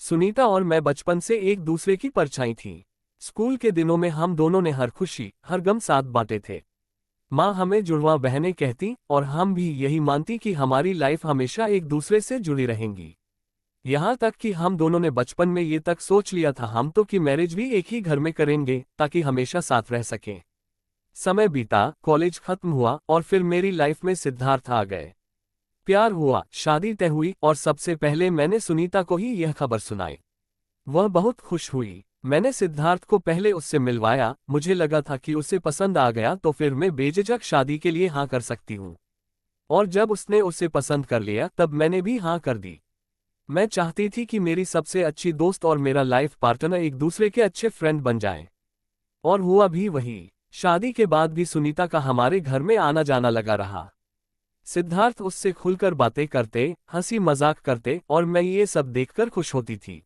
सुनीता और मैं बचपन से एक दूसरे की परछाई थी। स्कूल के दिनों में हम दोनों ने हर खुशी हर गम साथ बांटे थे। माँ हमें जुड़वा बहनें कहती और हम भी यही मानती कि हमारी लाइफ हमेशा एक दूसरे से जुड़ी रहेंगी। यहाँ तक कि हम दोनों ने बचपन में ये तक सोच लिया था हम तो कि मैरिज भी एक ही घर में करेंगे ताकि हमेशा साथ रह सकें। समय बीता, कॉलेज खत्म हुआ और फिर मेरी लाइफ में सिद्धार्थ आ गए। प्यार हुआ, शादी तय हुई और सबसे पहले मैंने सुनीता को ही यह खबर सुनाई। वह बहुत खुश हुई। मैंने सिद्धार्थ को पहले उससे मिलवाया। मुझे लगा था कि उसे पसंद आ गया तो फिर मैं बेझिझक शादी के लिए हाँ कर सकती हूँ। और जब उसने उसे पसंद कर लिया तब मैंने भी हाँ कर दी। मैं चाहती थी कि मेरी सबसे अच्छी दोस्त और मेरा लाइफ पार्टनर एक दूसरे के अच्छे फ्रेंड बन जाएं। और हुआ भी वही। शादी के बाद भी सुनीता का हमारे घर में आना जाना लगा रहा। सिद्धार्थ उससे खुलकर बातें करते, हंसी मजाक करते और मैं ये सब देखकर खुश होती थी।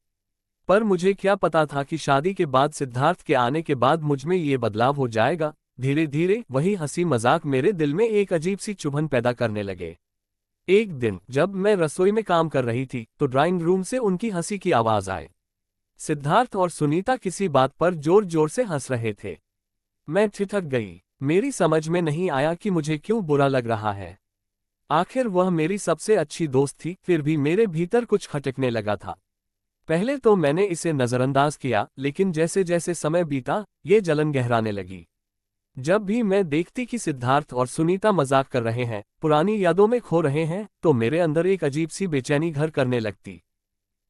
पर मुझे क्या पता था कि शादी के बाद सिद्धार्थ के आने के बाद मुझ में ये बदलाव हो जाएगा। धीरे धीरे वही हंसी मजाक मेरे दिल में एक अजीब सी चुभन पैदा करने लगे। एक दिन जब मैं रसोई में काम कर रही थी तो ड्राइंग रूम से उनकी हंसी की आवाज आई। सिद्धार्थ और सुनीता किसी बात पर जोर जोर से हंस रहे थे। मैं ठिठक गई। मेरी समझ में नहीं आया कि मुझे क्यों बुरा लग रहा है। आखिर वह मेरी सबसे अच्छी दोस्त थी, फिर भी मेरे भीतर कुछ खटकने लगा था। पहले तो मैंने इसे नजरअंदाज किया, लेकिन जैसे जैसे समय बीता ये जलन गहराने लगी। जब भी मैं देखती कि सिद्धार्थ और सुनीता मजाक कर रहे हैं, पुरानी यादों में खो रहे हैं, तो मेरे अंदर एक अजीब सी बेचैनी घर करने लगती।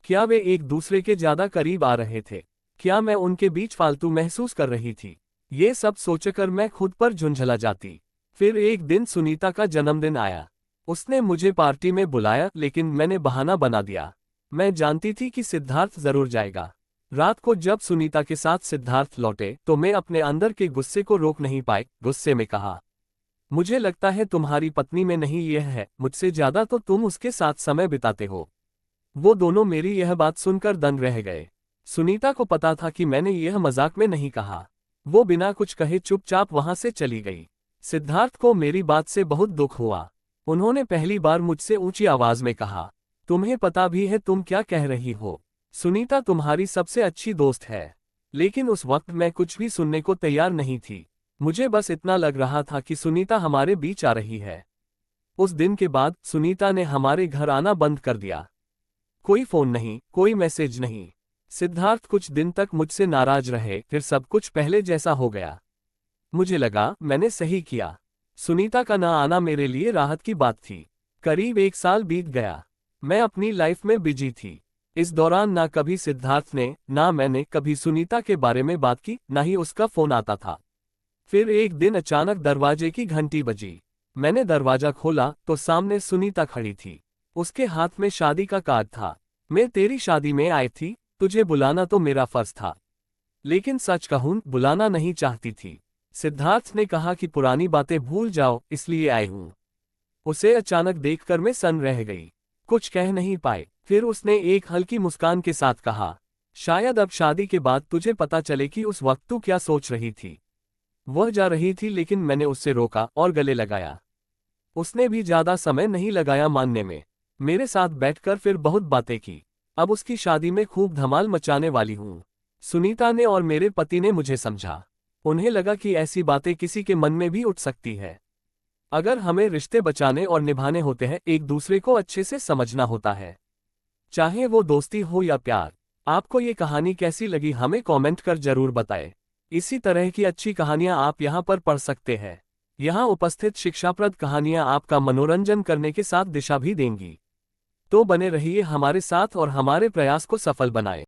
क्या वे एक दूसरे के ज्यादा करीब आ रहे थे? क्या मैं उनके बीच फालतू महसूस कर रही थी? ये सब सोचकर मैं खुद पर झुंझला जाती। फिर एक दिन सुनीता का जन्मदिन आया। उसने मुझे पार्टी में बुलाया, लेकिन मैंने बहाना बना दिया। मैं जानती थी कि सिद्धार्थ जरूर जाएगा। रात को जब सुनीता के साथ सिद्धार्थ लौटे तो मैं अपने अंदर के गुस्से को रोक नहीं पाई। गुस्से में कहा, मुझे लगता है तुम्हारी पत्नी में नहीं यह है, मुझसे ज्यादा तो तुम उसके साथ समय बिताते हो। वो दोनों मेरी यह बात सुनकर दंग रह गए। सुनीता को पता था कि मैंने यह मजाक में नहीं कहा। वो बिना कुछ कहे चुपचाप वहां से चली गई। सिद्धार्थ को मेरी बात से बहुत दुख हुआ। उन्होंने पहली बार मुझसे ऊंची आवाज में कहा, तुम्हें पता भी है तुम क्या कह रही हो? सुनीता तुम्हारी सबसे अच्छी दोस्त है। लेकिन उस वक्त मैं कुछ भी सुनने को तैयार नहीं थी। मुझे बस इतना लग रहा था कि सुनीता हमारे बीच आ रही है। उस दिन के बाद सुनीता ने हमारे घर आना बंद कर दिया। कोई फोन नहीं, कोई मैसेज नहीं। सिद्धार्थ कुछ दिन तक मुझसे नाराज रहे, फिर सब कुछ पहले जैसा हो गया। मुझे लगा मैंने सही किया। सुनीता का ना आना मेरे लिए राहत की बात थी। करीब 1 साल बीत गया। मैं अपनी लाइफ में बिजी थी। इस दौरान ना कभी सिद्धार्थ ने ना मैंने कभी सुनीता के बारे में बात की, ना ही उसका फोन आता था। फिर एक दिन अचानक दरवाजे की घंटी बजी। मैंने दरवाजा खोला तो सामने सुनीता खड़ी थी। उसके हाथ में शादी का कार्ड था। मैं तेरी शादी में आई थी, तुझे बुलाना तो मेरा फर्ज था। लेकिन सच कहूं, बुलाना नहीं चाहती थी। सिद्धार्थ ने कहा कि पुरानी बातें भूल जाओ, इसलिए आई हूं। उसे अचानक देखकर मैं सन रह गई। कुछ कह नहीं पाए। फिर उसने एक हल्की मुस्कान के साथ कहा, शायद अब शादी के बाद तुझे पता चले कि उस वक्त तू क्या सोच रही थी। वह जा रही थी, लेकिन मैंने उससे रोका और गले लगाया। उसने भी ज्यादा समय नहीं लगाया मानने में। मेरे साथ बैठकर फिर बहुत बातें की। अब उसकी शादी में खूब धमाल मचाने वाली हूं। सुनीता ने और मेरे पति ने मुझे समझा। उन्हें लगा कि ऐसी बातें किसी के मन में भी उठ सकती है। अगर हमें रिश्ते बचाने और निभाने होते हैं, एक दूसरे को अच्छे से समझना होता है, चाहे वो दोस्ती हो या प्यार। आपको ये कहानी कैसी लगी हमें कमेंट कर जरूर बताएं। इसी तरह की अच्छी कहानियां आप यहाँ पर पढ़ सकते हैं। यहाँ उपस्थित शिक्षाप्रद कहानियां आपका मनोरंजन करने के साथ दिशा भी देंगी। तो बने रहिए हमारे साथ और हमारे प्रयास को सफल बनाएं।